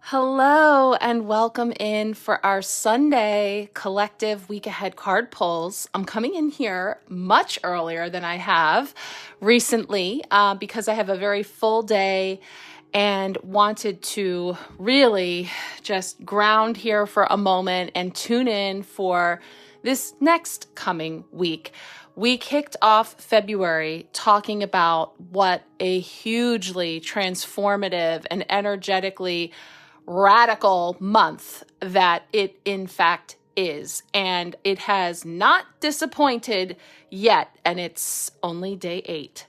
Hello and welcome in for our Sunday collective week ahead card pulls. I'm coming in here much earlier than I have recently because I have a very full day and wanted to really just ground here for a moment and tune in for this next coming week. We kicked off February talking about what a hugely transformative and energetically radical month that it in fact is. And it has not disappointed yet, and it's only day 8.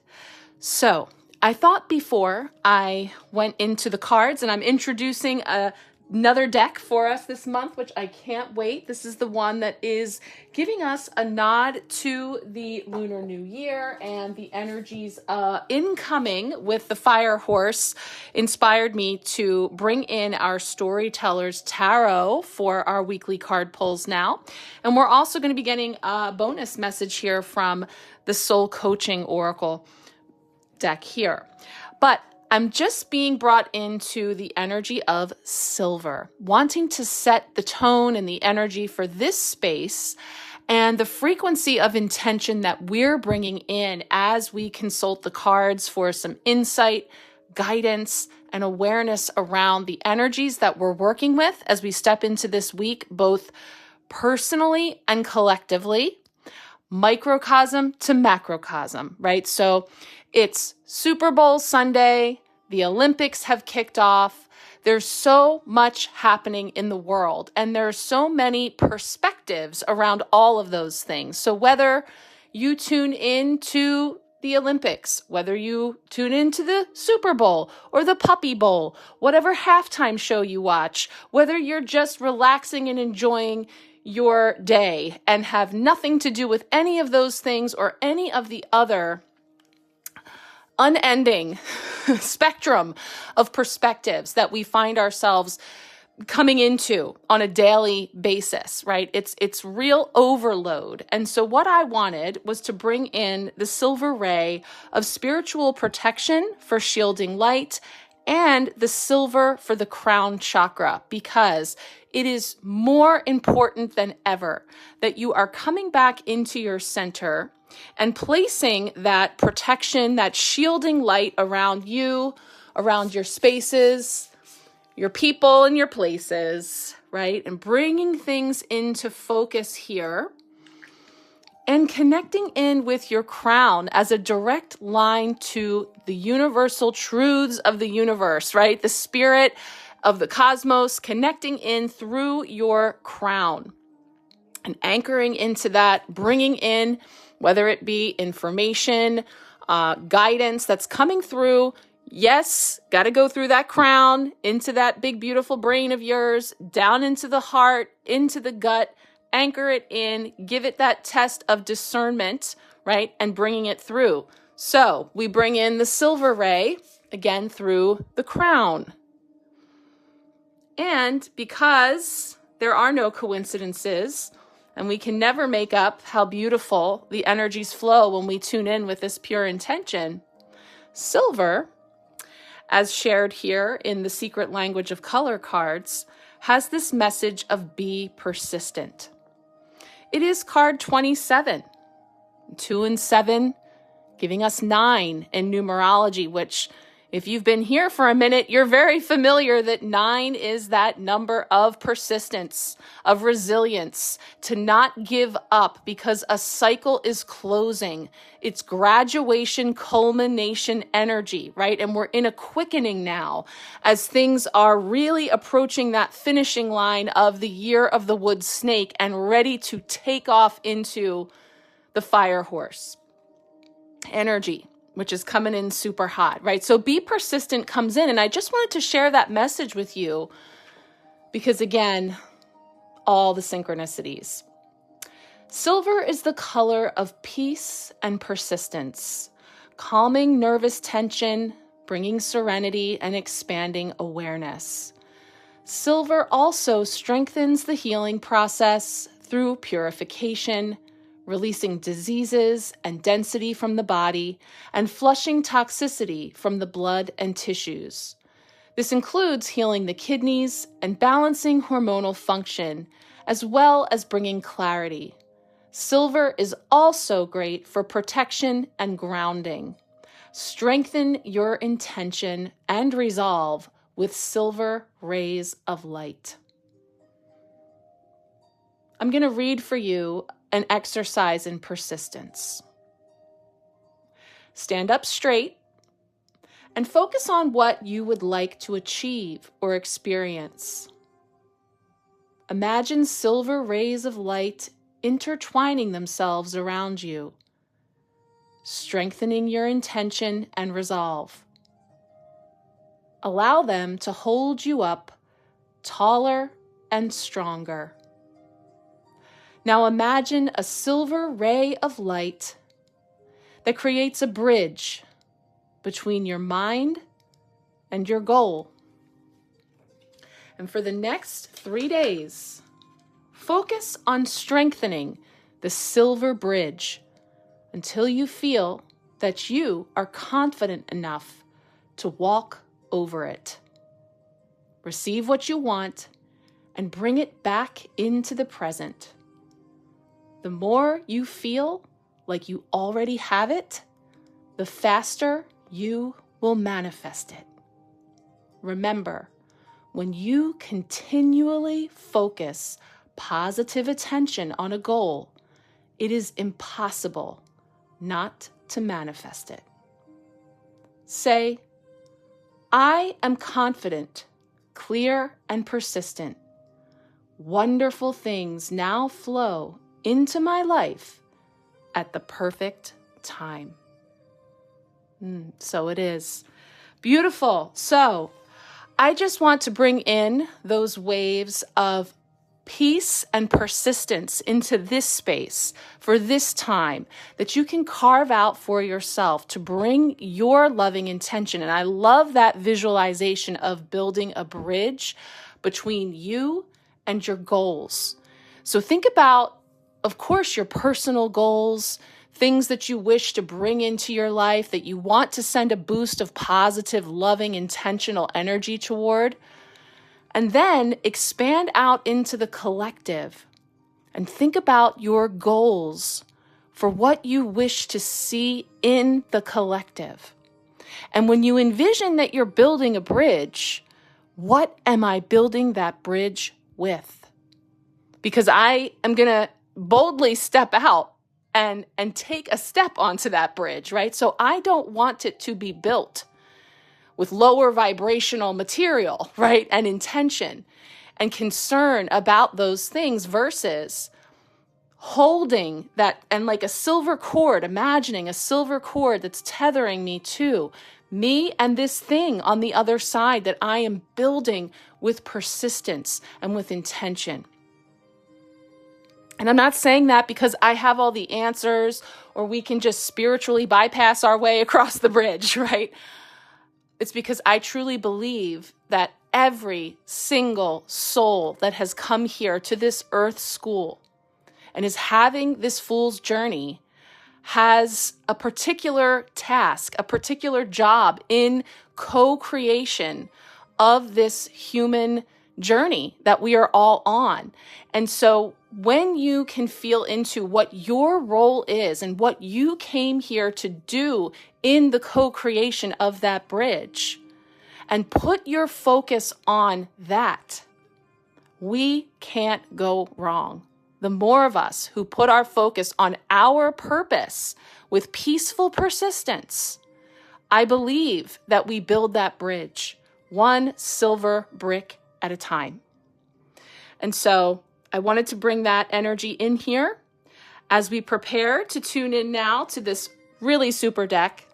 So I thought before I went into the cards, and I'm introducing another deck for us this month, which I can't wait. This is the one that is giving us a nod to the Lunar New Year and the energies incoming with the fire horse inspired me to bring in our Storyteller's Tarot for our weekly card pulls now. And we're also going to be getting a bonus message here from the Soul Coaching Oracle deck here. But I'm just being brought into the energy of silver, wanting to set the tone and the energy for this space and the frequency of intention that we're bringing in as we consult the cards for some insight, guidance, and awareness around the energies that we're working with as we step into this week, both personally and collectively, microcosm to macrocosm, right? So it's Super Bowl Sunday. The Olympics have kicked off. There's so much happening in the world, and there are so many perspectives around all of those things. So whether you tune into the Olympics, whether you tune into the Super Bowl or the Puppy Bowl, whatever halftime show you watch, whether you're just relaxing and enjoying your day and have nothing to do with any of those things or any of the other unending spectrum of perspectives that we find ourselves coming into on a daily basis, right? It's real overload. And so what I wanted was to bring in the silver ray of spiritual protection for shielding light and the silver for the crown chakra, because it is more important than ever that you are coming back into your center and placing that protection, that shielding light around you, around your spaces, your people and your places, right? And bringing things into focus here and connecting in with your crown as a direct line to the universal truths of the universe, right? The spirit of the cosmos, connecting in through your crown and anchoring into that, bringing in whether it be information, guidance that's coming through. Yes, got to go through that crown, into that big, beautiful brain of yours, down into the heart, into the gut, anchor it in, give it that test of discernment, right? And bringing it through. So we bring in the silver ray, again, through the crown. And because there are no coincidences, and we can never make up how beautiful the energies flow when we tune in with this pure intention, silver, as shared here in the secret language of color cards, has this message of be persistent. It is card 27, 2 and 7, giving us 9 in numerology, which if you've been here for a minute, you're very familiar that 9 is that number of persistence, of resilience, to not give up because a cycle is closing. It's graduation, culmination energy, right? And we're in a quickening now as things are really approaching that finishing line of the year of the wood snake and ready to take off into the fire horse energy, which is coming in super hot, right? So be persistent comes in. And I just wanted to share that message with you because, again, all the synchronicities. Silver is the color of peace and persistence, calming nervous tension, bringing serenity, and expanding awareness. Silver also strengthens the healing process through purification, releasing diseases and density from the body, and flushing toxicity from the blood and tissues. This includes healing the kidneys and balancing hormonal function, as well as bringing clarity. Silver is also great for protection and grounding. Strengthen your intention and resolve with silver rays of light. I'm going to read for you an exercise in persistence. Stand up straight and focus on what you would like to achieve or experience. Imagine silver rays of light intertwining themselves around you, strengthening your intention and resolve. Allow them to hold you up taller and stronger. Now imagine a silver ray of light that creates a bridge between your mind and your goal. And for the next 3 days, focus on strengthening the silver bridge until you feel that you are confident enough to walk over it. Receive what you want and bring it back into the present. The more you feel like you already have it, the faster you will manifest it. Remember, when you continually focus positive attention on a goal, it is impossible not to manifest it. Say, I am confident, clear, and persistent. Wonderful things now flow into my life at the perfect time. So it is. Beautiful. So I just want to bring in those waves of peace and persistence into this space for this time that you can carve out for yourself to bring your loving intention. And I love that visualization of building a bridge between you and your goals. So think about, of course, your personal goals, things that you wish to bring into your life, that you want to send a boost of positive, loving, intentional energy toward. And then expand out into the collective and think about your goals for what you wish to see in the collective. And when you envision that you're building a bridge, what am I building that bridge with? Because I am going to boldly step out and take a step onto that bridge, right? So I don't want it to be built with lower vibrational material, right? And intention and concern about those things versus holding that and like a silver cord, imagining a silver cord that's tethering me to me and this thing on the other side that I am building with persistence and with intention. And I'm not saying that because I have all the answers or we can just spiritually bypass our way across the bridge, right? It's because I truly believe that every single soul that has come here to this earth school and is having this fool's journey has a particular task, a particular job in co-creation of this human journey that we are all on. And so when you can feel into what your role is and what you came here to do in the co-creation of that bridge, and put your focus on that, we can't go wrong. The more of us who put our focus on our purpose with peaceful persistence, I believe that we build that bridge one silver brick at a time. And so I wanted to bring that energy in here as we prepare to tune in now to this really super deck.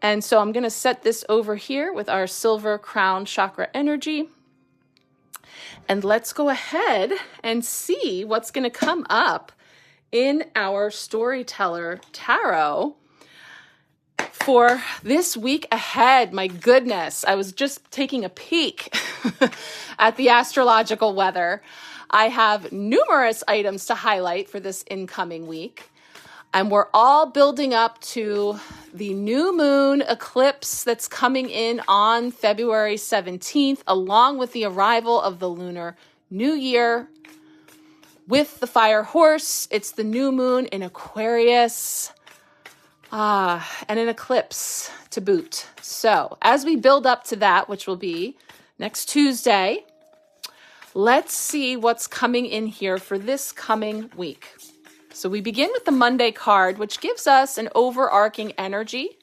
And so I'm going to set this over here with our silver crown chakra energy. And let's go ahead and see what's going to come up in our Storyteller Tarot for this week ahead. My goodness, I was just taking a peek at the astrological weather. I have numerous items to highlight for this incoming week. And we're all building up to the new moon eclipse that's coming in on February 17th, along with the arrival of the Lunar New Year. With the fire horse, it's the new moon in Aquarius, and an eclipse to boot. So as we build up to that, which will be next Tuesday, let's see what's coming in here for this coming week. So we begin with the Monday card, which gives us an overarching energy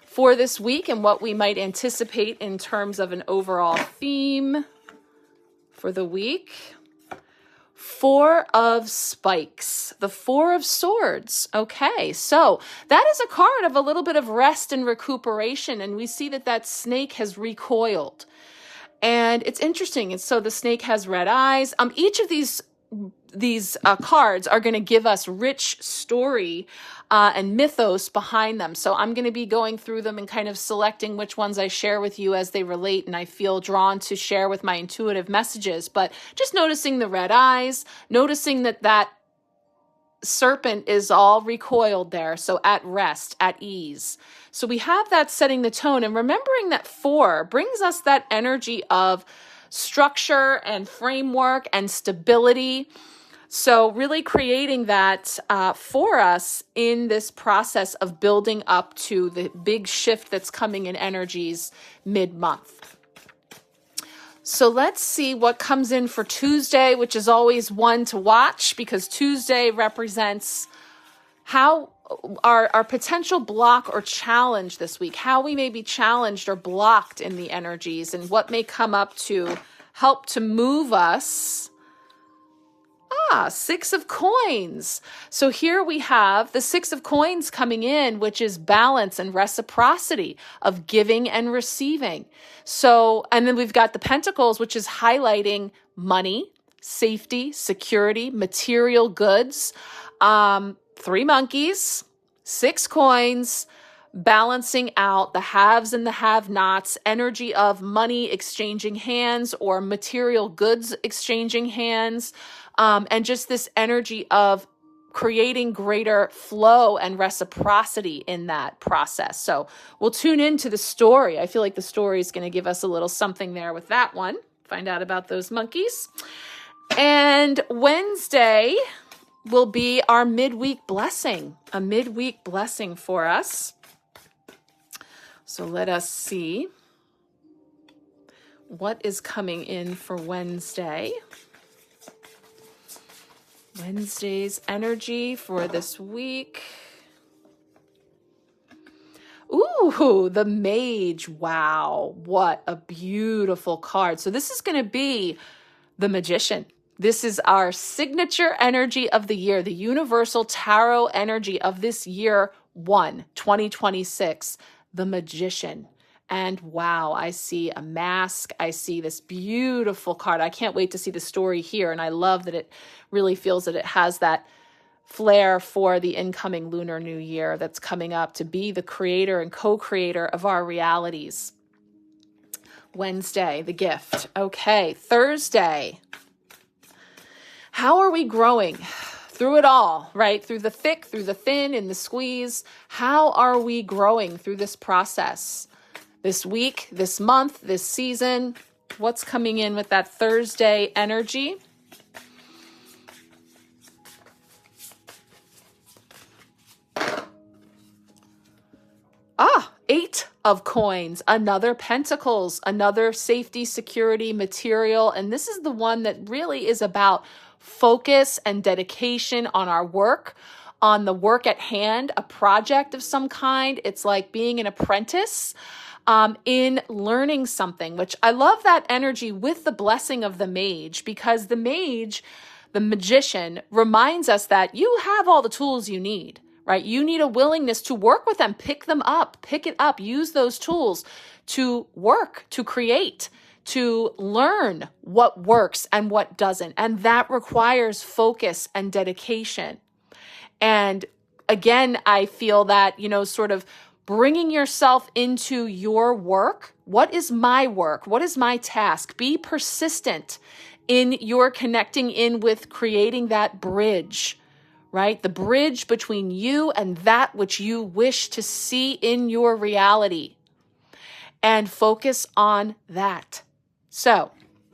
for this week and what we might anticipate in terms of an overall theme for the week. Four of Spikes, the Four of Swords. Okay, so that is a card of a little bit of rest and recuperation, and we see that that snake has recoiled. And it's interesting. And so the snake has red eyes. Each of these cards are going to give us rich story and mythos behind them. So I'm going to be going through them and kind of selecting which ones I share with you as they relate and I feel drawn to share with my intuitive messages. But just noticing the red eyes, noticing that serpent is all recoiled there, so at rest, at ease. So we have that setting the tone, and remembering that 4 brings us that energy of structure and framework and stability. So really creating that for us in this process of building up to the big shift that's coming in energies mid-month. So let's see what comes in for Tuesday, which is always one to watch because Tuesday represents how our potential block or challenge this week, how we may be challenged or blocked in the energies and what may come up to help to move us. 6 of Coins. So here we have the 6 of Coins coming in, which is balance and reciprocity of giving and receiving. So, and then we've got the Pentacles, which is highlighting money, safety, security, material goods, 3 monkeys, 6 coins, balancing out the haves and the have-nots, energy of money exchanging hands or material goods exchanging hands, and just this energy of creating greater flow and reciprocity in that process. So we'll tune into the story. I feel like the story is going to give us a little something there with that one. Find out about those monkeys. And Wednesday will be our midweek blessing, a midweek blessing for us. So let us see what is coming in for Wednesday. Wednesday's energy for this week. Ooh, the Mage. Wow, what a beautiful card. So this is going to be the Magician. This is our signature energy of the year, the universal tarot energy of this year 2026, the Magician. And wow, I see a mask. I see this beautiful card. I can't wait to see the story here. And I love that it really feels that it has that flair for the incoming Lunar New Year that's coming up to be the creator and co-creator of our realities. Wednesday, the gift. Okay, Thursday. How are we growing through it all, right? Through the thick, through the thin, in the squeeze. How are we growing through this process? This week, this month, this season, what's coming in with that Thursday energy? Eight of Coins, another Pentacles, another safety, security, material. And this is the one that really is about focus and dedication on our work, on the work at hand, a project of some kind. It's like being an apprentice in learning something, which I love that energy with the blessing of the Mage, because the Mage, the Magician, reminds us that you have all the tools you need, right? You need a willingness to work with them, pick them up, pick it up, use those tools to work, to create, to learn what works and what doesn't. And that requires focus and dedication. And again, I feel that, sort of bringing yourself into your work. What is my work? What is my task? Be persistent in your connecting in with creating that bridge, right? The bridge between you and that which you wish to see in your reality. And focus on that. So,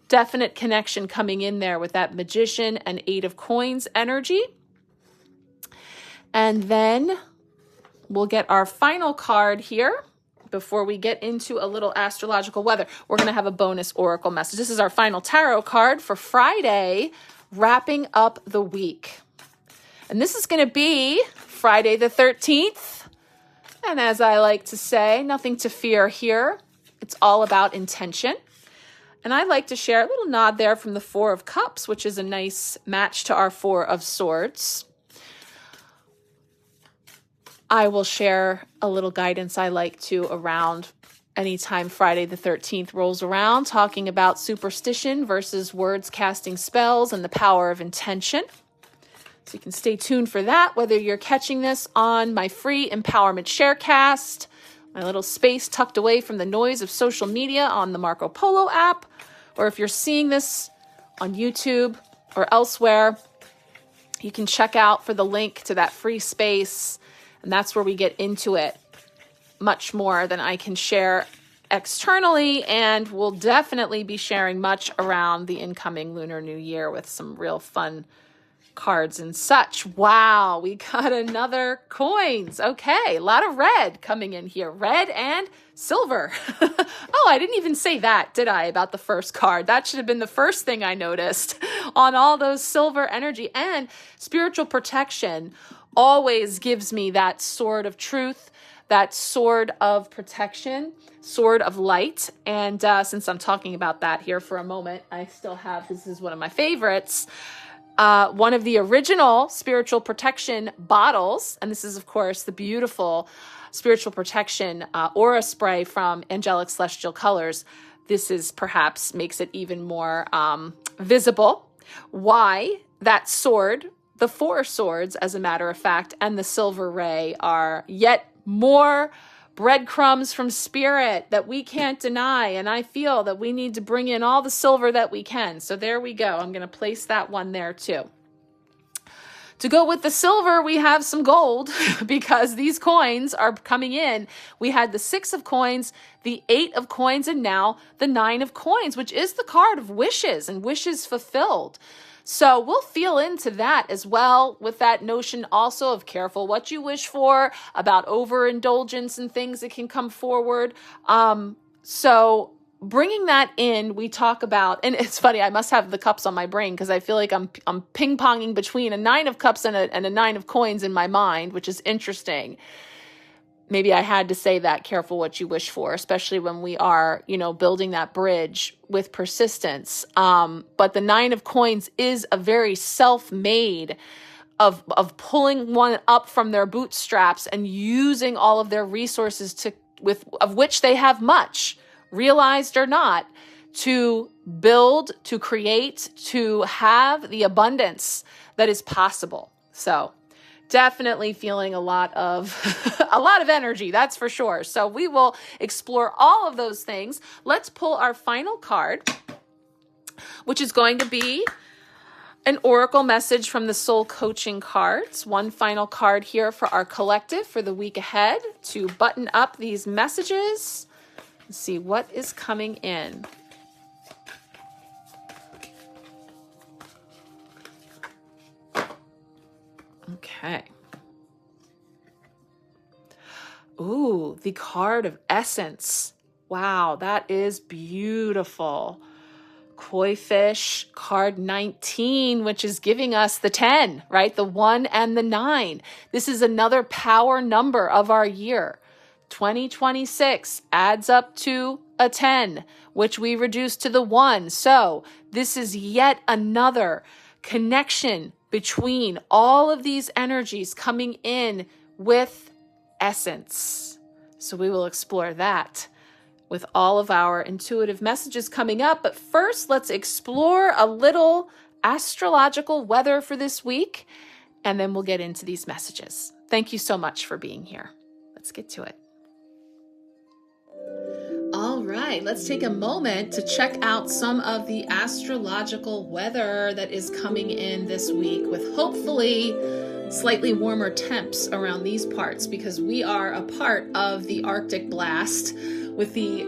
definite connection coming in there with that Magician and Eight of Coins energy. And then we'll get our final card here before we get into a little astrological weather. We're going to have a bonus oracle message. This is our final tarot card for Friday, wrapping up the week. And this is going to be Friday the 13th. And as I like to say, nothing to fear here. It's all about intention. And I'd like to share a little nod there from the Four of Cups, which is a nice match to our Four of Swords. I will share a little guidance I like to around anytime Friday the 13th rolls around, talking about superstition versus words casting spells and the power of intention. So you can stay tuned for that, whether you're catching this on my free Empowerment Sharecast, my little space tucked away from the noise of social media on the Marco Polo app, or if you're seeing this on YouTube or elsewhere, you can check out for the link to that free space, and that's where we get into it much more than I can share externally, and we'll definitely be sharing much around the incoming Lunar New Year with some real fun cards and such. Wow, we got another coins. Okay, a lot of red coming in here. Red and silver. Oh, I didn't even say that, did I, about the first card? That should have been the first thing I noticed on all those silver energy. And spiritual protection always gives me that sword of truth, that sword of protection, sword of light. And since I'm talking about that here for a moment, I still have, this is one of my favorites, one of the original spiritual protection bottles. And this is, of course, the beautiful spiritual protection aura spray from Angelic Celestial Colors. This is perhaps makes it even more visible. Why that sword, the Four Swords, as a matter of fact, and the silver ray are yet more breadcrumbs from spirit that we can't deny. And I feel that we need to bring in all the silver that we can. So there we go. I'm going to place that one there too. To go with the silver, we have some gold because these coins are coming in. We had the Six of Coins, the Eight of Coins, and now the Nine of Coins, which is the card of wishes and wishes fulfilled. So we'll feel into that as well, with that notion also of careful what you wish for, about overindulgence and things that can come forward. So bringing that in, we talk about, and it's funny, I must have the cups on my brain because I feel like I'm ping-ponging between a Nine of Cups and a Nine of Coins in my mind, which is interesting. Maybe I had to say that, careful what you wish for, especially when we are, building that bridge with persistence. But the Nine of Coins is a very self-made of pulling one up from their bootstraps and using all of their resources of which they have much, realized or not, to build, to create, to have the abundance that is possible. So definitely feeling a lot of energy, that's for sure. So we will explore all of those things. Let's pull our final card, which is going to be an oracle message from the soul coaching cards. One final card here for our collective for the week ahead to button up these messages and see what is coming in. Okay. Ooh, the card of essence. Wow, that is beautiful. Koi fish, card 19, which is giving us the 10, right? The 1 and the 9. This is another power number of our year. 2026 adds up to a 10, which we reduce to the 1. So this is yet another connection between all of these energies coming in with essence. So we will explore that with all of our intuitive messages coming up. But first, let's explore a little astrological weather for this week, and then we'll get into these messages. Thank you so much for being here. Let's get to it. All All right, let's take a moment to check out some of the astrological weather that is coming in this week with hopefully slightly warmer temps around these parts, because we are a part of the Arctic blast with the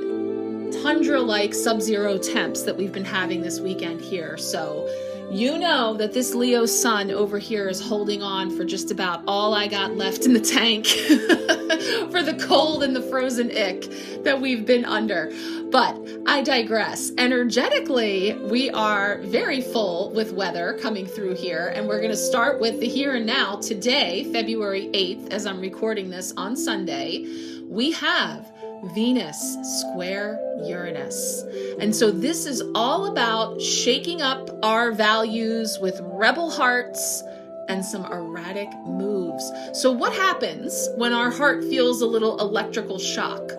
tundra-like sub-zero temps that we've been having this weekend here. So you know that this Leo sun over here is holding on for just about all I got left in the tank for the cold and the frozen ick that we've been under. But I digress. Energetically, we are very full with weather coming through here, and we're going to start with the here and now. Today, February 8th, as I'm recording this on Sunday, we have Venus square Uranus. And so this is all about shaking up our values with rebel hearts and some erratic moves. So what happens when our heart feels a little electrical shock?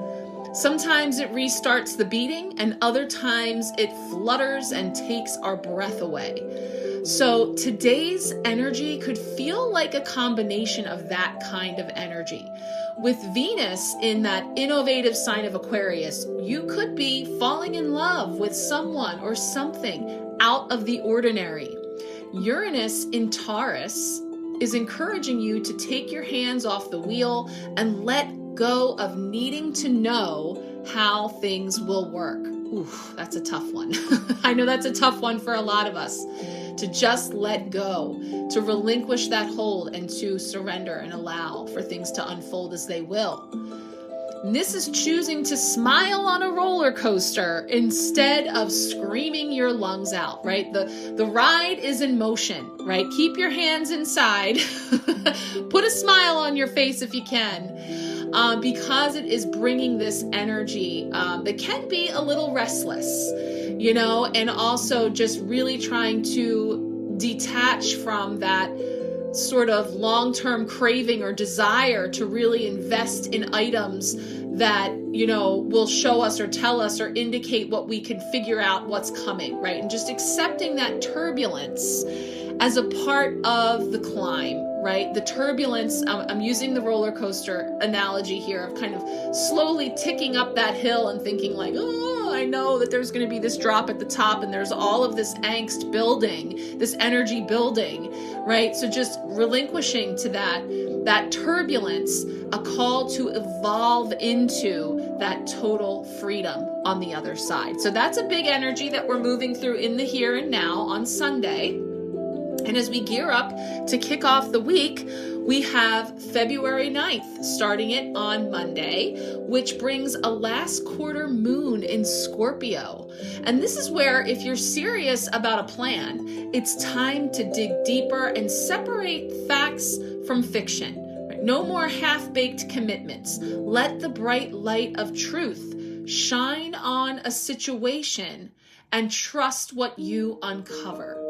Sometimes it restarts the beating, and other times it flutters and takes our breath away. So today's energy could feel like a combination of that kind of energy. With Venus in that innovative sign of Aquarius, you could be falling in love with someone or something out of the ordinary. Uranus in Taurus is encouraging you to take your hands off the wheel and let go of needing to know how things will work. Oof, that's a tough one. I know that's a tough one for a lot of us, to just let go, to relinquish that hold, and to surrender and allow for things to unfold as they will. And this is choosing to smile on a roller coaster instead of screaming your lungs out, right? The ride is in motion, right? Keep your hands inside. Put a smile on your face if you can. Because it is bringing this energy that can be a little restless, you know, and also just really trying to detach from that sort of long-term craving or desire to really invest in items that, you know, will show us or tell us or indicate what we can figure out what's coming, right? And just accepting that turbulence as a part of the climb, right? The turbulence, I'm using the roller coaster analogy here of kind of slowly ticking up that hill and thinking like, oh, I know that there's going to be this drop at the top and there's all of this angst building, this energy building, right? So just relinquishing to that turbulence, a call to evolve into that total freedom on the other side. So that's a big energy that we're moving through in the here and now on Sunday. And as we gear up to kick off the week, we have February 9th, starting it on Monday, which brings a last quarter moon in Scorpio. And this is where, if you're serious about a plan, it's time to dig deeper and separate facts from fiction. Right? No more half-baked commitments. Let the bright light of truth shine on a situation and trust what you uncover.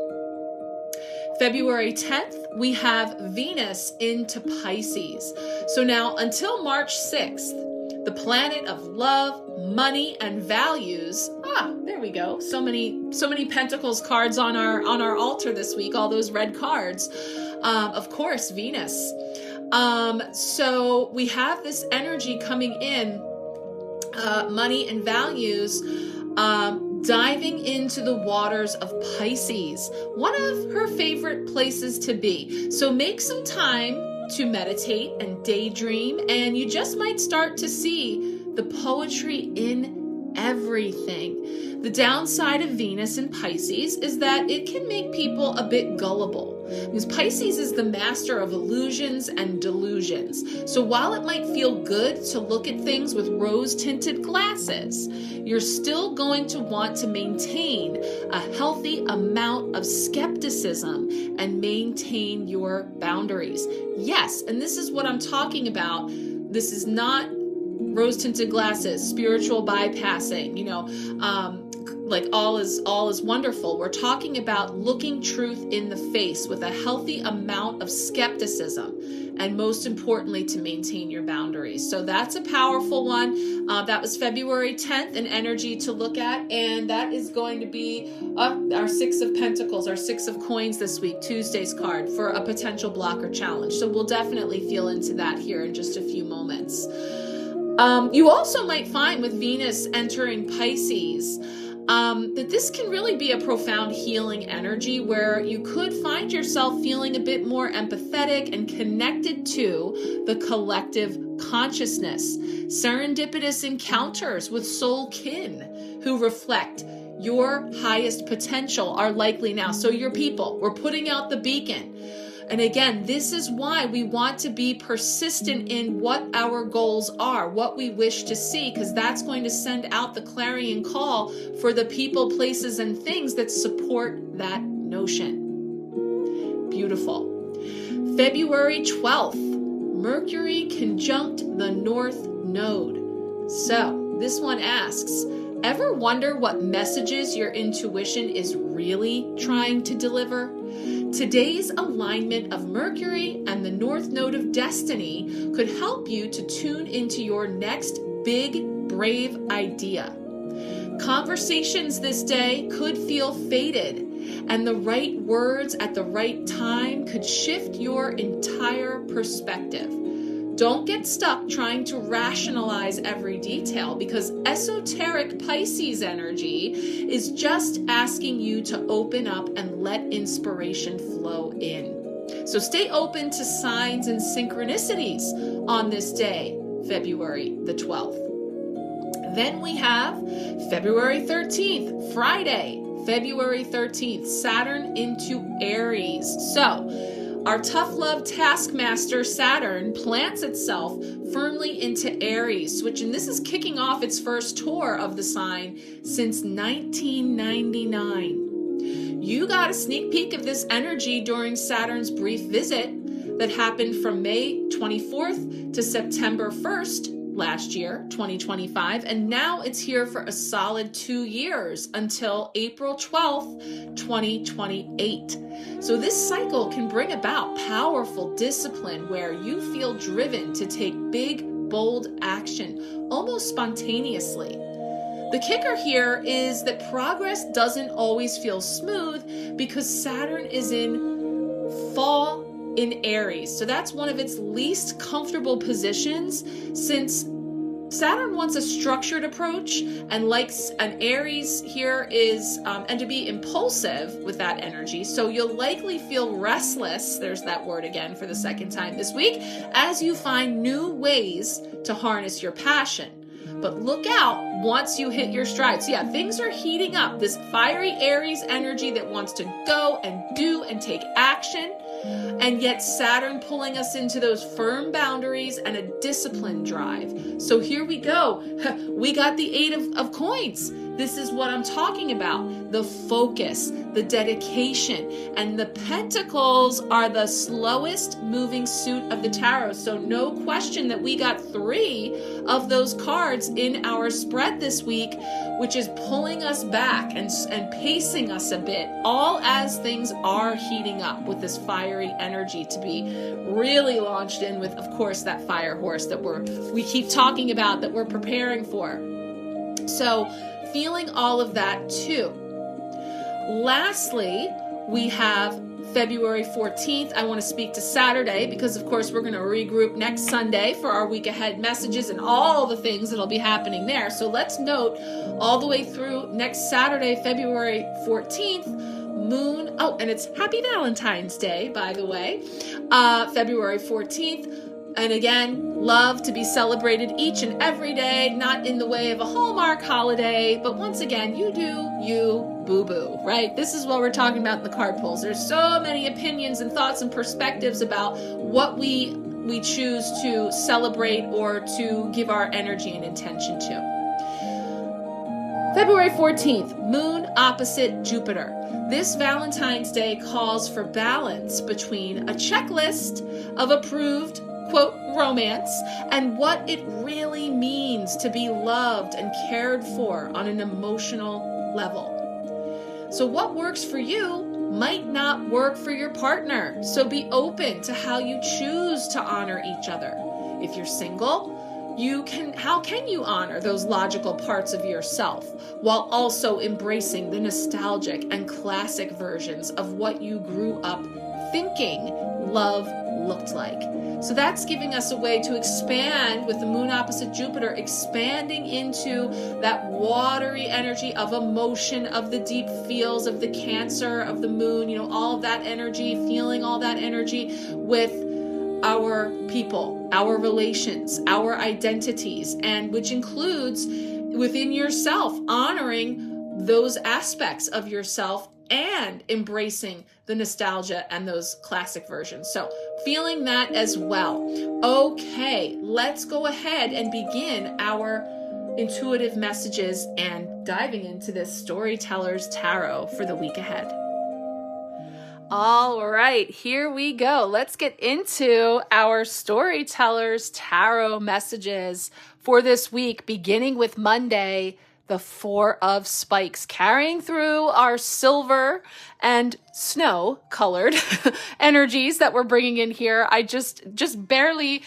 February 10th, we have Venus into Pisces. So now until March 6th, the planet of love, money, and values. There we go. So many Pentacles cards on our altar this week, all those red cards. Of course, Venus. So we have this energy coming in, money and values, diving into the waters of Pisces, one of her favorite places to be. So make some time to meditate and daydream, and you just might start to see the poetry in everything. The downside of Venus in Pisces is that it can make people a bit gullible, because Pisces is the master of illusions and delusions. So while it might feel good to look at things with rose-tinted glasses, you're still going to want to maintain a healthy amount of skepticism and maintain your boundaries. Yes, and this is what I'm talking about. This is not rose-tinted glasses, spiritual bypassing, like all is wonderful. We're talking about looking truth in the face with a healthy amount of skepticism, and most importantly, to maintain your boundaries. So that's a powerful one. That was February 10th, an energy to look at, and that is going to be our Six of Pentacles, our Six of Coins this week, Tuesday's card for a potential block or challenge. So we'll definitely feel into that here in just a few moments. You also might find with Venus entering Pisces that this can really be a profound healing energy where you could find yourself feeling a bit more empathetic and connected to the collective consciousness. Serendipitous encounters with soul kin who reflect your highest potential are likely now. So your people, we're putting out the beacon. And again, this is why we want to be persistent in what our goals are, what we wish to see, because that's going to send out the clarion call for the people, places, and things that support that notion. Beautiful. February 12th, Mercury conjunct the North Node. So this one asks, ever wonder what messages your intuition is really trying to deliver? Today's alignment of Mercury and the North Node of Destiny could help you to tune into your next big, brave idea. Conversations this day could feel fated, and the right words at the right time could shift your entire perspective. Don't get stuck trying to rationalize every detail, because esoteric Pisces energy is just asking you to open up and let inspiration flow in. So stay open to signs and synchronicities on this day, February the 12th. Then we have February 13th, Friday, February 13th, Saturn into Aries. So our tough love taskmaster Saturn plants itself firmly into Aries, and this is kicking off its first tour of the sign since 1999. You got a sneak peek of this energy during Saturn's brief visit that happened from May 24th to September 1st last year, 2025, and now it's here for a solid 2 years until April 12th, 2028. So this cycle can bring about powerful discipline where you feel driven to take big, bold action almost spontaneously. The kicker here is that progress doesn't always feel smooth because Saturn is in fall in Aries. So that's one of its least comfortable positions, since Saturn wants a structured approach and likes an Aries here is, and to be impulsive with that energy. So you'll likely feel restless, there's that word again for the second time this week, as you find new ways to harness your passion. But look out once you hit your stride. So yeah, things are heating up. This fiery Aries energy that wants to go and do and take action. And yet Saturn pulling us into those firm boundaries and a discipline drive. So here we go. We got the Eight of Coins. This is what I'm talking about. The focus, the dedication, and the Pentacles are the slowest moving suit of the tarot. So no question that we got 3 of those cards in our spread this week, which is pulling us back and pacing us a bit, all as things are heating up with this fiery energy to be really launched in with, of course, that fire horse that we keep talking about, that we're preparing for. So feeling all of that too. Lastly, we have February 14th. I want to speak to Saturday because, of course, we're going to regroup next Sunday for our week ahead messages and all the things that'll be happening there. So let's note all the way through next Saturday, February 14th, moon. Oh, and it's Happy Valentine's Day, by the way, February 14th. And again, love to be celebrated each and every day, not in the way of a Hallmark holiday, but once again, you do you, boo-boo, right? This is what we're talking about in the card pulls. There's so many opinions and thoughts and perspectives about what we choose to celebrate or to give our energy and intention to. February 14th, moon opposite Jupiter. This Valentine's Day calls for balance between a checklist of approved, quote, romance and what it really means to be loved and cared for on an emotional level. So what works for you might not work for your partner. So be open to how you choose to honor each other. If you're single, how can you honor those logical parts of yourself while also embracing the nostalgic and classic versions of what you grew up thinking love looked like. So that's giving us a way to expand with the moon opposite Jupiter, expanding into that watery energy of emotion, of the deep feels, of the Cancer, of the moon, all of that energy, feeling all that energy with our people, our relations, our identities, and which includes within yourself, honoring those aspects of yourself and embracing the nostalgia and those classic versions. So feeling that as well. Okay, let's go ahead and begin our intuitive messages and diving into this Storyteller's Tarot for the week ahead. All right, here we go. Let's get into our Storyteller's Tarot messages for this week, beginning with Monday, the Four of Spikes, carrying through our silver and snow colored energies that we're bringing in here. I just barely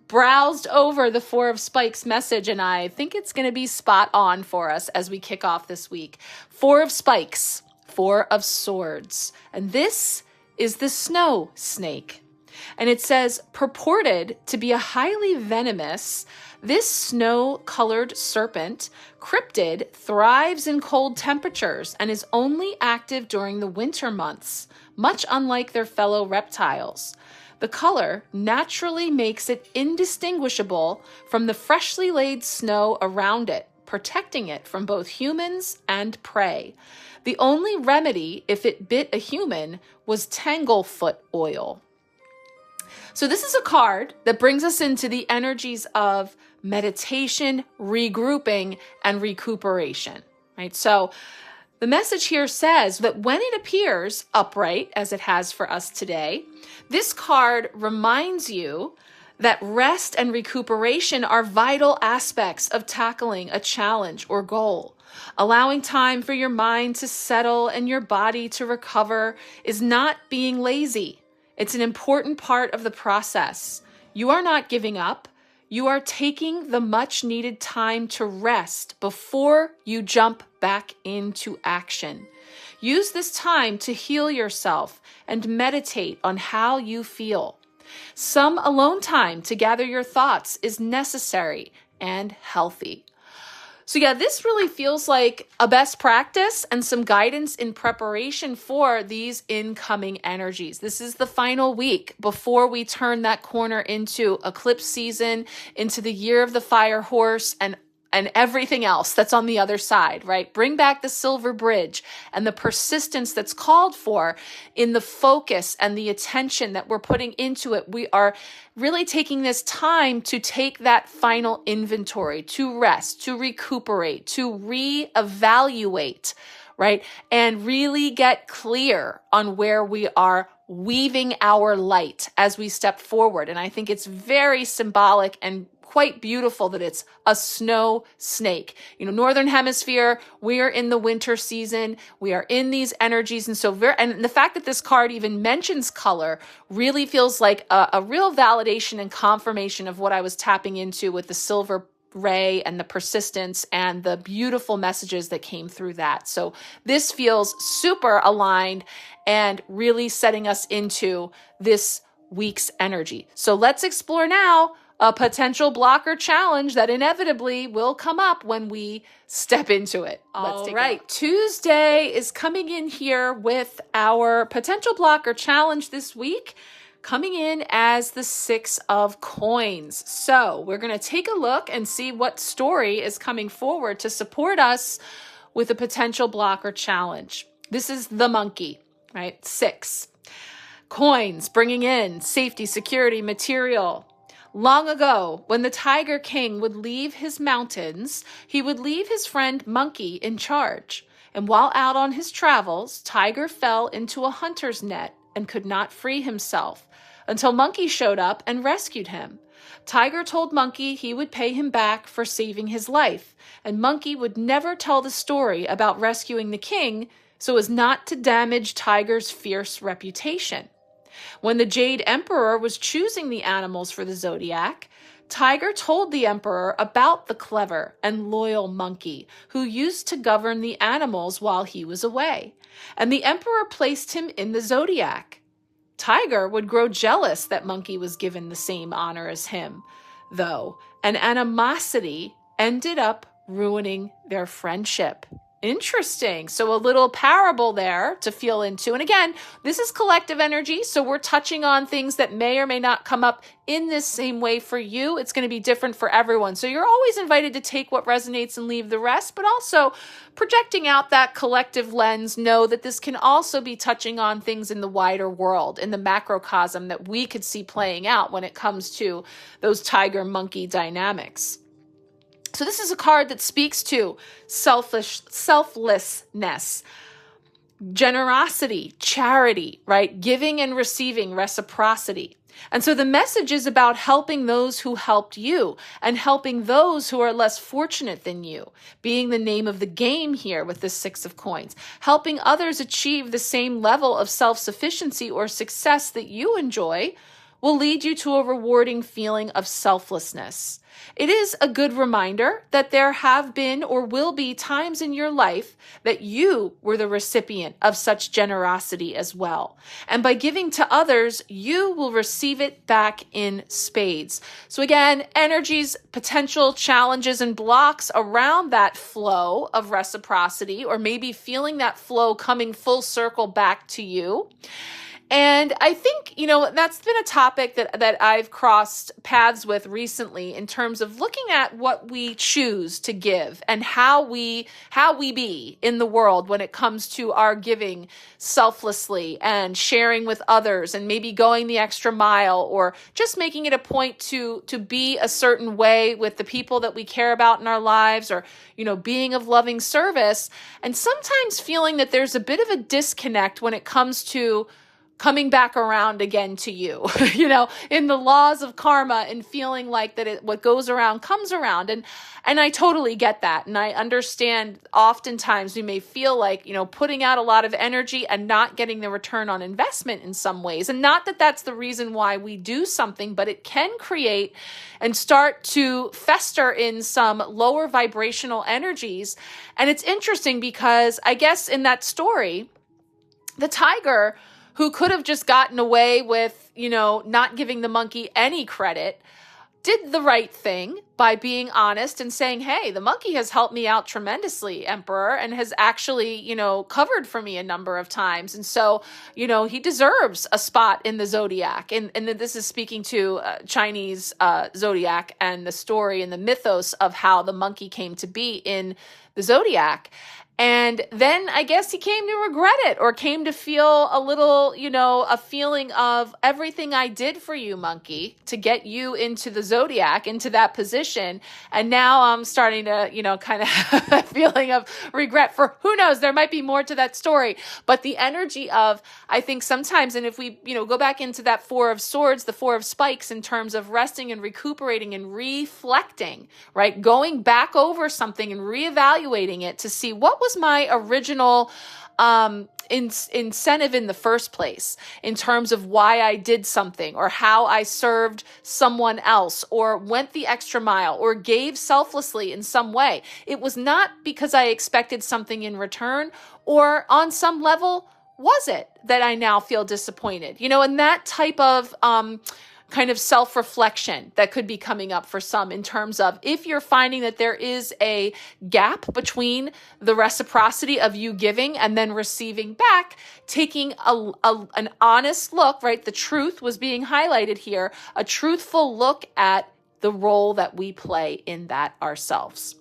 browsed over the Four of Spikes message, and I think it's going to be spot on for us as we kick off this week. Four of Spikes, Four of Swords, and this is the snow snake. And it says, purported to be a highly venomous, this snow-colored serpent, cryptid, thrives in cold temperatures and is only active during the winter months, much unlike their fellow reptiles. The color naturally makes it indistinguishable from the freshly laid snow around it, protecting it from both humans and prey. The only remedy if it bit a human was tanglefoot oil. So this is a card that brings us into the energies of meditation, regrouping, and recuperation, right? So the message here says that when it appears upright, as it has for us today, this card reminds you that rest and recuperation are vital aspects of tackling a challenge or goal. Allowing time for your mind to settle and your body to recover is not being lazy. It's an important part of the process. You are not giving up. You are taking the much needed time to rest before you jump back into action. Use this time to heal yourself and meditate on how you feel. Some alone time to gather your thoughts is necessary and healthy. So yeah, this really feels like a best practice and some guidance in preparation for these incoming energies. This is the final week before we turn that corner into eclipse season, into the year of the fire horse, and everything else that's on the other side, right? Bring back the silver bridge and the persistence that's called for in the focus and the attention that we're putting into it. We are really taking this time to take that final inventory, to rest, to recuperate, to reevaluate, right? And really get clear on where we are weaving our light as we step forward. And I think it's very symbolic and quite beautiful that it's a snow snake. Northern hemisphere, we are in the winter season. We are in these energies. And so and the fact that this card even mentions color really feels like a real validation and confirmation of what I was tapping into with the silver ray and the persistence and the beautiful messages that came through that. So this feels super aligned and really setting us into this week's energy. So let's explore now a potential blocker challenge that inevitably will come up when we step into it. All right, Tuesday is coming in here with our potential blocker challenge this week, coming in as the Six of Coins. So we're going to take a look and see what story is coming forward to support us with a potential blocker challenge. This is the monkey, right? 6. Coins, bringing in safety, security, material. Long ago, when the Tiger King would leave his mountains, he would leave his friend Monkey in charge. And while out on his travels, Tiger fell into a hunter's net and could not free himself until Monkey showed up and rescued him. Tiger told Monkey he would pay him back for saving his life, and Monkey would never tell the story about rescuing the king so as not to damage Tiger's fierce reputation. When the Jade Emperor was choosing the animals for the zodiac, Tiger told the emperor about the clever and loyal monkey who used to govern the animals while he was away, and the emperor placed him in the zodiac. Tiger would grow jealous that Monkey was given the same honor as him, though, and animosity ended up ruining their friendship. Interesting. So a little parable there to feel into. And again, this is collective energy. So we're touching on things that may or may not come up in this same way for you. It's going to be different for everyone. So you're always invited to take what resonates and leave the rest, but also projecting out that collective lens, know that this can also be touching on things in the wider world, in the macrocosm that we could see playing out when it comes to those tiger-monkey dynamics. So this is a card that speaks to selflessness, generosity, charity, right? Giving and receiving, reciprocity. And so the message is about helping those who helped you and helping those who are less fortunate than you, being the name of the game here with the Six of Coins, helping others achieve the same level of self-sufficiency or success that you enjoy will lead you to a rewarding feeling of selflessness. It is a good reminder that there have been or will be times in your life that you were the recipient of such generosity as well. And by giving to others, you will receive it back in spades. So again, energies, potential challenges and blocks around that flow of reciprocity, or maybe feeling that flow coming full circle back to you. And I think, that's been a topic that I've crossed paths with recently in terms of looking at what we choose to give and how we be in the world when it comes to our giving selflessly and sharing with others and maybe going the extra mile or just making it a point to be a certain way with the people that we care about in our lives or, being of loving service. And sometimes feeling that there's a bit of a disconnect when it comes to coming back around again to you, in the laws of karma and feeling like that what goes around comes around. And I totally get that. And I understand oftentimes we may feel like, putting out a lot of energy and not getting the return on investment in some ways. And not that that's the reason why we do something, but it can create and start to fester in some lower vibrational energies. And it's interesting because I guess in that story, the tiger, who could have just gotten away with, not giving the monkey any credit, did the right thing by being honest and saying, hey, the monkey has helped me out tremendously, Emperor, and has actually, covered for me a number of times. And so, he deserves a spot in the zodiac. And this is speaking to Chinese zodiac and the story and the mythos of how the monkey came to be in the zodiac. And then I guess he came to regret it or came to feel a little, a feeling of everything I did for you, monkey, to get you into the zodiac, into that position. And now I'm starting to, kind of have a feeling of regret for who knows, there might be more to that story. But the energy of, I think sometimes, and if we, go back into that Four of Swords, the Four of Spikes in terms of resting and recuperating and reflecting, right? Going back over something and reevaluating it to see what was my original incentive in the first place in terms of why I did something or how I served someone else or went the extra mile or gave selflessly in some way. It was not because I expected something in return, or on some level, was it that I now feel disappointed? And that type of kind of self-reflection that could be coming up for some in terms of if you're finding that there is a gap between the reciprocity of you giving and then receiving back, taking an honest look, right? The truth was being highlighted here, a truthful look at the role that we play in that ourselves.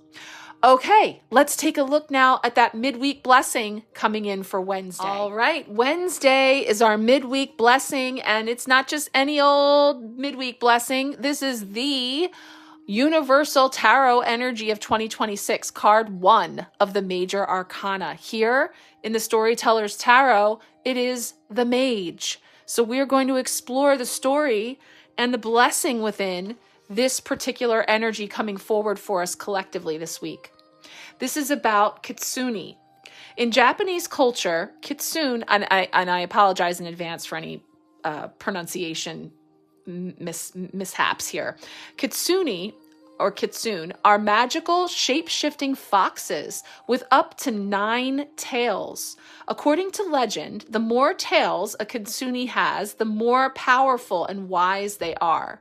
Okay, let's take a look now at that midweek blessing coming in for Wednesday. All right, Wednesday is our midweek blessing, and it's not just any old midweek blessing. This is the Universal Tarot Energy of 2026, card 1 of the Major Arcana. Here in the Storyteller's Tarot, it is the Mage. So we're going to explore the story and the blessing within this particular energy coming forward for us collectively this week. This is about kitsune. In Japanese culture, kitsune, and I apologize in advance for any pronunciation mishaps here. Kitsune or kitsune, are magical shape-shifting foxes with up to 9 tails. According to legend, the more tails a kitsune has, the more powerful and wise they are.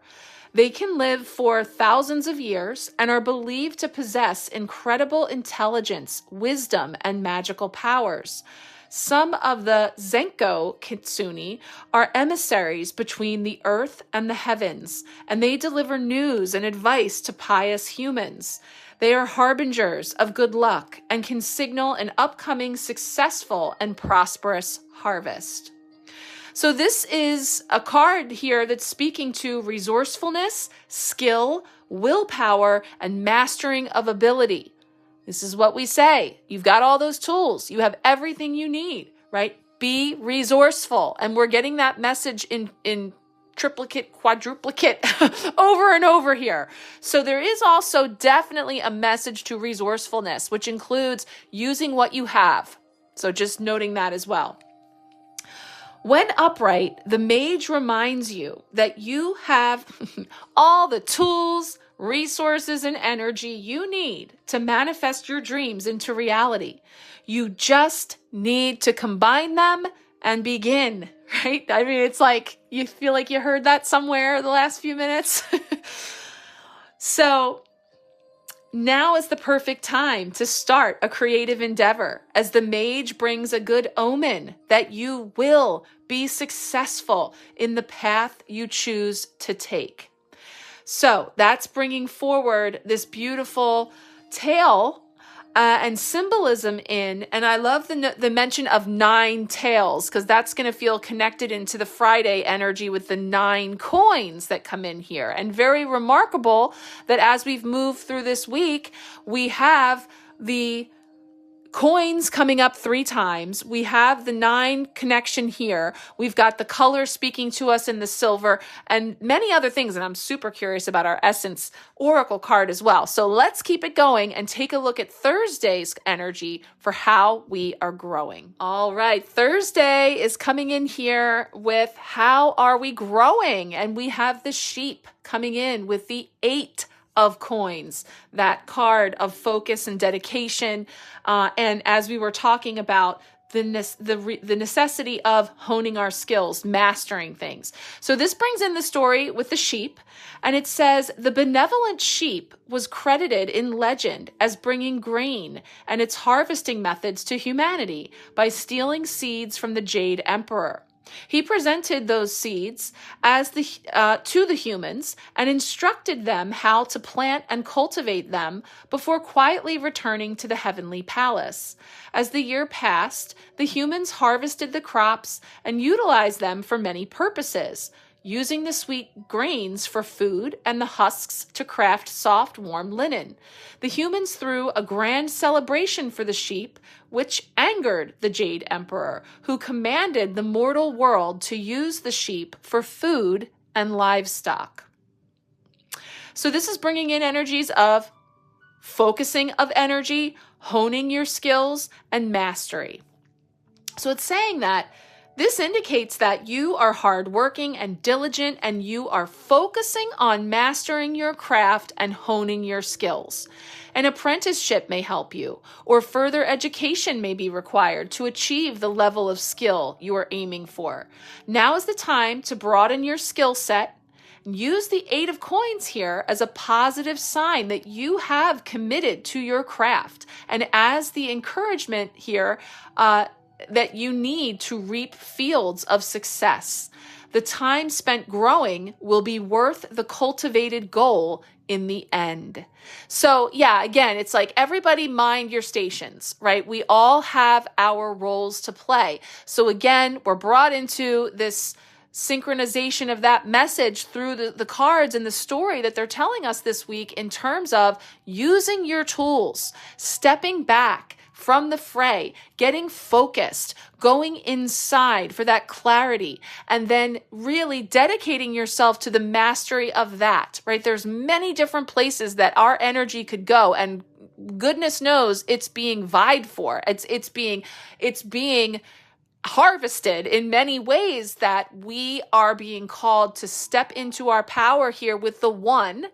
They can live for thousands of years and are believed to possess incredible intelligence, wisdom, and magical powers. Some of the Zenko kitsune are emissaries between the earth and the heavens, and they deliver news and advice to pious humans. They are harbingers of good luck and can signal an upcoming successful and prosperous harvest. So this is a card here that's speaking to resourcefulness, skill, willpower, and mastering of ability. This is what we say. You've got all those tools. You have everything you need, right? Be resourceful. And we're getting that message in triplicate, quadruplicate over and over here. So there is also definitely a message to resourcefulness, which includes using what you have. So just noting that as well. When upright, the mage reminds you that you have all the tools, resources, and energy you need to manifest your dreams into reality. You just need to combine them and begin, right? I mean, it's like you feel like you heard that somewhere the last few minutes. So now is the perfect time to start a creative endeavor, as the mage brings a good omen that you will be successful in the path you choose to take. So that's bringing forward this beautiful tale and symbolism in, and I love the mention of 9 tails, because that's going to feel connected into the Friday energy with the 9 coins that come in here. And very remarkable that as we've moved through this week, we have the coins coming up 3 times. We have the 9 connection here. We've got the color speaking to us in the silver and many other things. And I'm super curious about our Essence Oracle card as well. So let's keep it going and take a look at Thursday's energy for how we are growing. All right. Thursday is coming in here with how are we growing? And we have the sheep coming in with the 8 of coins, that card of focus and dedication. And as we were talking about the necessity of honing our skills, mastering things. So this brings in the story with the sheep, and it says the benevolent sheep was credited in legend as bringing grain and its harvesting methods to humanity by stealing seeds from the Jade Emperor. He presented those seeds as to the humans and instructed them how to plant and cultivate them before quietly returning to the heavenly palace. As the year passed, the humans harvested the crops and utilized them for many purposes, using the sweet grains for food and the husks to craft soft, warm linen. The humans threw a grand celebration for the sheep, which angered the Jade Emperor, who commanded the mortal world to use the sheep for food and livestock. So this is bringing in energies of focusing of energy, honing your skills, and mastery. So it's saying that this indicates that you are hardworking and diligent, and you are focusing on mastering your craft and honing your skills. An apprenticeship may help you, or further education may be required to achieve the level of skill you are aiming for. Now is the time to broaden your skill set. Use the 8 of coins here as a positive sign that you have committed to your craft, and as the encouragement here, that you need to reap fields of success. The time spent growing will be worth the cultivated goal in the end. So yeah, again, it's like everybody mind your stations, right? We all have our roles to play. So again, we're brought into this synchronization of that message through the cards and the story that they're telling us this week in terms of using your tools, stepping back from the fray, getting focused, going inside for that clarity, and then really dedicating yourself to the mastery of that, right? There's many different places that our energy could go, and goodness knows it's being vied for. It's being harvested in many ways, that we are being called to step into our power here with the one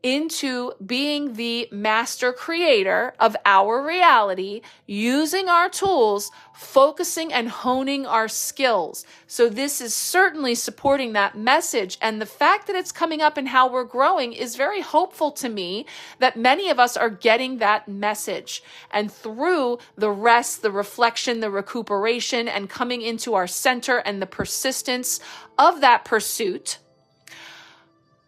into being the master creator of our reality, using our tools, focusing and honing our skills. So this is certainly supporting that message. And the fact that it's coming up in how we're growing is very hopeful to me that many of us are getting that message. And through the rest, the reflection, the recuperation, and coming into our center and the persistence of that pursuit,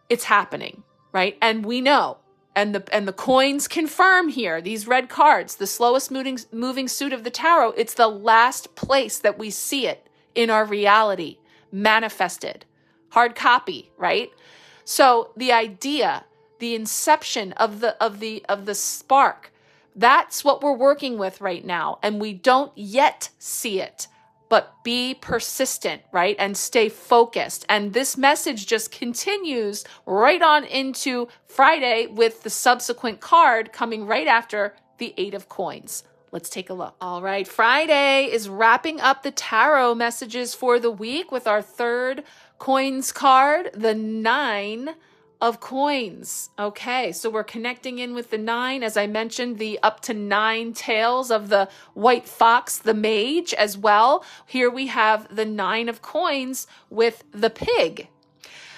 it's happening. Right? And we know, and the coins confirm here, these red cards, the slowest moving suit of the tarot, it's the last place that we see it in our reality, manifested, hard copy, right? So the idea, the inception of the spark, that's what we're working with right now, and we don't yet see it. But be persistent, right? And stay focused. And this message just continues right on into Friday with the subsequent card coming right after the 8 of coins. Let's take a look. All right, Friday is wrapping up the tarot messages for the week with our third coins card, the 9 of coins. Okay, so we're connecting in with the 9. As I mentioned, the up to 9 tails of the white fox, the mage as well. Here we have the 9 of coins with the pig.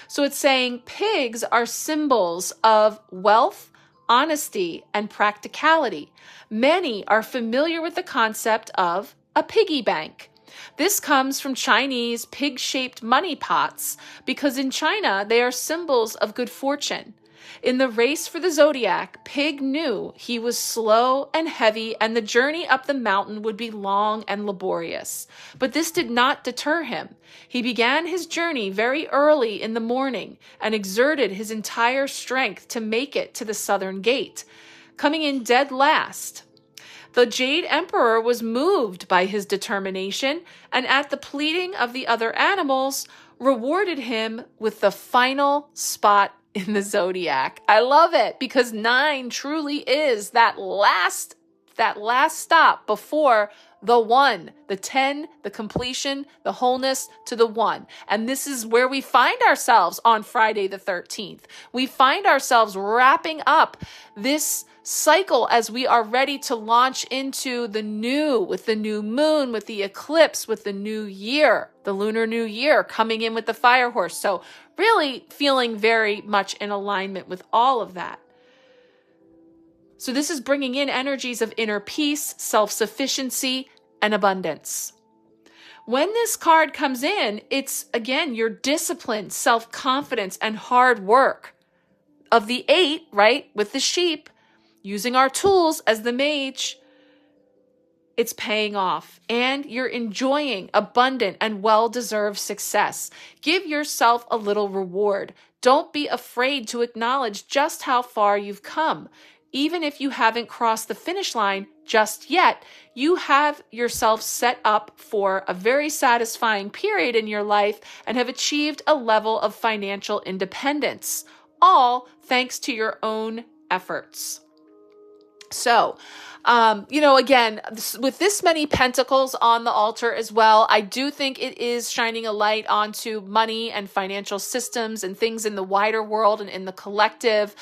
So it's saying pigs are symbols of wealth, honesty, and practicality. Many are familiar with the concept of a piggy bank. This comes from Chinese pig-shaped money pots because in China, they are symbols of good fortune. In the race for the zodiac, Pig knew he was slow and heavy and the journey up the mountain would be long and laborious. But this did not deter him. He began his journey very early in the morning and exerted his entire strength to make it to the southern gate, coming in dead last. The Jade Emperor was moved by his determination and at the pleading of the other animals, rewarded him with the final spot in the zodiac. I love it because 9 truly is that last stop before the 1, the 10, the completion, the wholeness to the 1. And this is where we find ourselves on Friday the 13th. We find ourselves wrapping up this cycle as we are ready to launch into the new, with the new moon, with the eclipse, with the new year, the lunar new year coming in with the fire horse. So really feeling very much in alignment with all of that. So this is bringing in energies of inner peace, self-sufficiency, and abundance. When this card comes in, it's again your discipline, self-confidence, and hard work. Of the 8, right, with the sheep, using our tools as the mage, it's paying off and you're enjoying abundant and well-deserved success. Give yourself a little reward. Don't be afraid to acknowledge just how far you've come. Even if you haven't crossed the finish line just yet, you have yourself set up for a very satisfying period in your life and have achieved a level of financial independence, all thanks to your own efforts. So, again, with this many pentacles on the altar as well, I do think it is shining a light onto money and financial systems and things in the wider world and in the collective.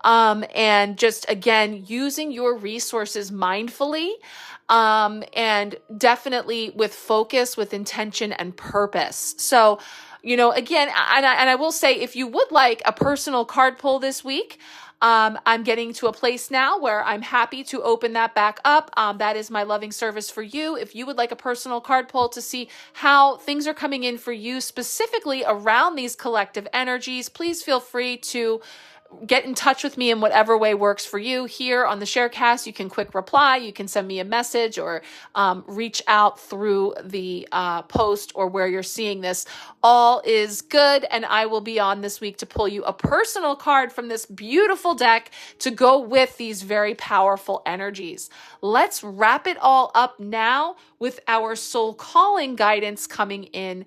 And just, again, using your resources mindfully, and definitely with focus, with intention and purpose. So, again, and I will say, if you would like a personal card pull this week, I'm getting to a place now where I'm happy to open that back up. That is my loving service for you. If you would like a personal card pull to see how things are coming in for you specifically around these collective energies, please feel free to get in touch with me in whatever way works for you. Here on the Sharecast, you can quick reply, you can send me a message, or reach out through the post or where you're seeing this. All is good, and I will be on this week to pull you a personal card from this beautiful deck to go with these very powerful energies. Let's wrap it all up now with our soul calling guidance coming in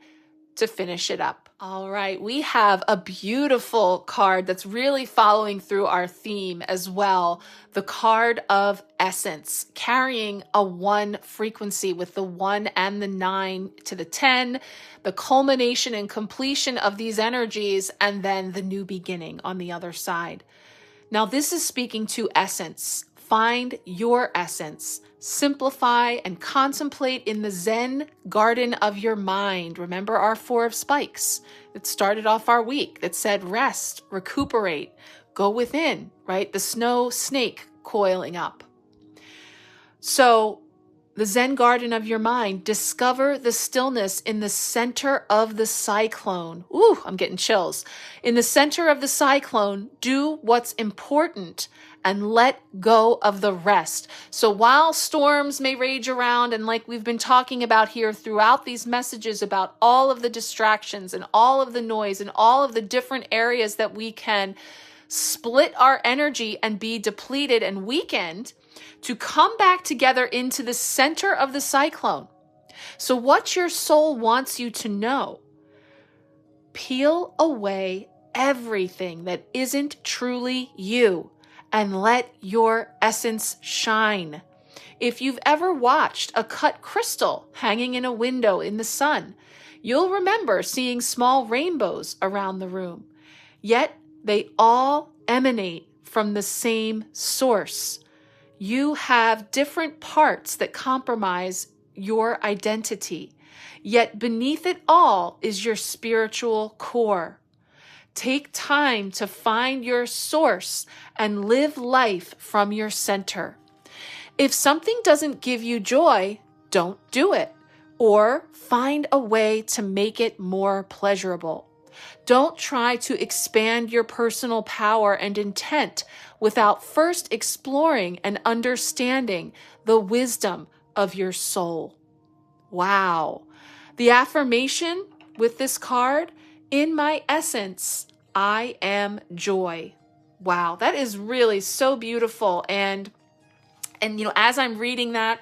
to finish it up. All right, we have a beautiful card that's really following through our theme as well. The card of essence, carrying a 1 frequency with the 1 and the 9 to the 10, the culmination and completion of these energies, and then the new beginning on the other side. Now, this is speaking to essence. Find your essence. Simplify and contemplate in the Zen garden of your mind. Remember our 4 of spikes that started off our week that said rest, recuperate, go within, right? The snow snake coiling up. So the Zen garden of your mind, discover the stillness in the center of the cyclone. Ooh, I'm getting chills. In the center of the cyclone, do what's important and let go of the rest. So while storms may rage around, and like we've been talking about here throughout these messages about all of the distractions and all of the noise and all of the different areas that we can split our energy and be depleted and weakened, to come back together into the center of the cyclone. So what your soul wants you to know, peel away everything that isn't truly you and let your essence shine. If you've ever watched a cut crystal hanging in a window in the sun, you'll remember seeing small rainbows around the room. Yet they all emanate from the same source. You have different parts that compromise your identity, yet beneath it all is your spiritual core. Take time to find your source and live life from your center. If something doesn't give you joy, don't do it, or find a way to make it more pleasurable. Don't try to expand your personal power and intent without first exploring and understanding the wisdom of your soul. Wow. The affirmation with this card, in my essence, I am joy. Wow, that is really so beautiful. And as I'm reading that,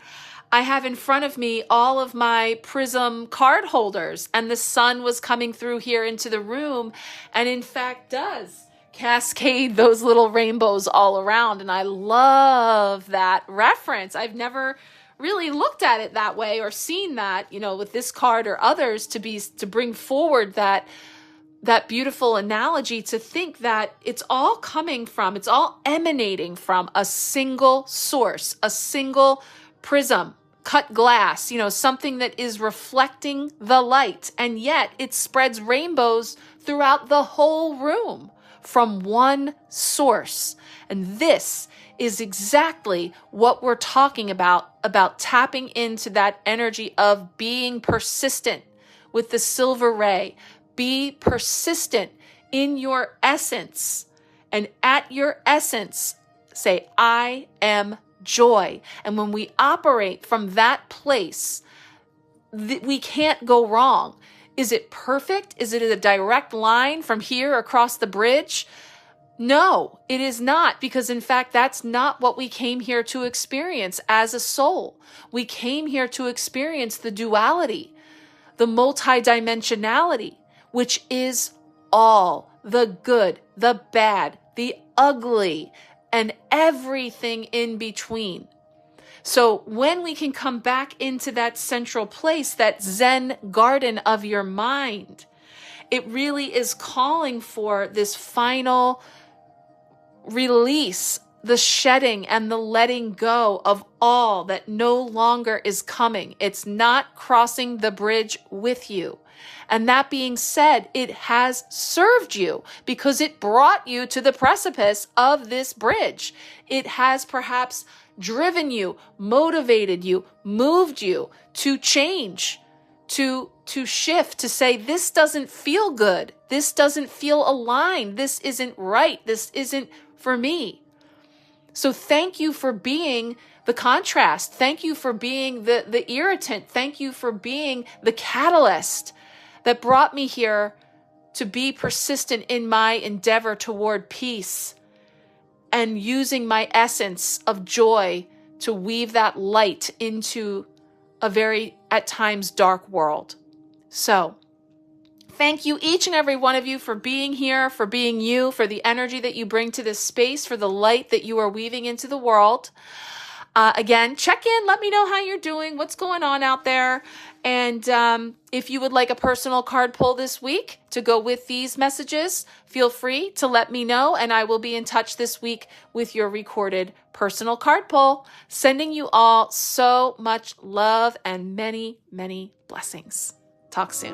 I have in front of me all of my prism card holders, and the sun was coming through here into the room, and in fact does cascade those little rainbows all around. And I love that reference. I've never really looked at it that way or seen that, with this card or others to bring forward that beautiful analogy, to think that it's all emanating from a single source, a single prism, cut glass, something that is reflecting the light, and yet it spreads rainbows throughout the whole room from one source. And this is exactly what we're talking about tapping into that energy of being persistent with the silver ray. Be persistent in your essence, and at your essence, say, I am joy. And when we operate from that place, we can't go wrong. Is it perfect? Is it a direct line from here across the bridge? No, it is not, because in fact, that's not what we came here to experience as a soul. We came here to experience the duality, the multidimensionality, which is all the good, the bad, the ugly, and everything in between. So when we can come back into that central place, that Zen garden of your mind, it really is calling for this final release, the shedding and the letting go of all that no longer is coming. It's not crossing the bridge with you. And that being said, it has served you because it brought you to the precipice of this bridge. It has perhaps driven you, motivated you, moved you to change, to shift, to say, this doesn't feel good. This doesn't feel aligned. This isn't right. This isn't for me. So thank you for being the contrast. Thank you for being the irritant. Thank you for being the catalyst that brought me here to be persistent in my endeavor toward peace and using my essence of joy to weave that light into a very, at times, dark world. So thank you, each and every one of you, for being here, for being you, for the energy that you bring to this space, for the light that you are weaving into the world. Again, check in. Let me know how you're doing, what's going on out there. And if you would like a personal card pull this week to go with these messages, feel free to let me know, and I will be in touch this week with your recorded personal card pull. Sending you all so much love and many, many blessings. Talk soon.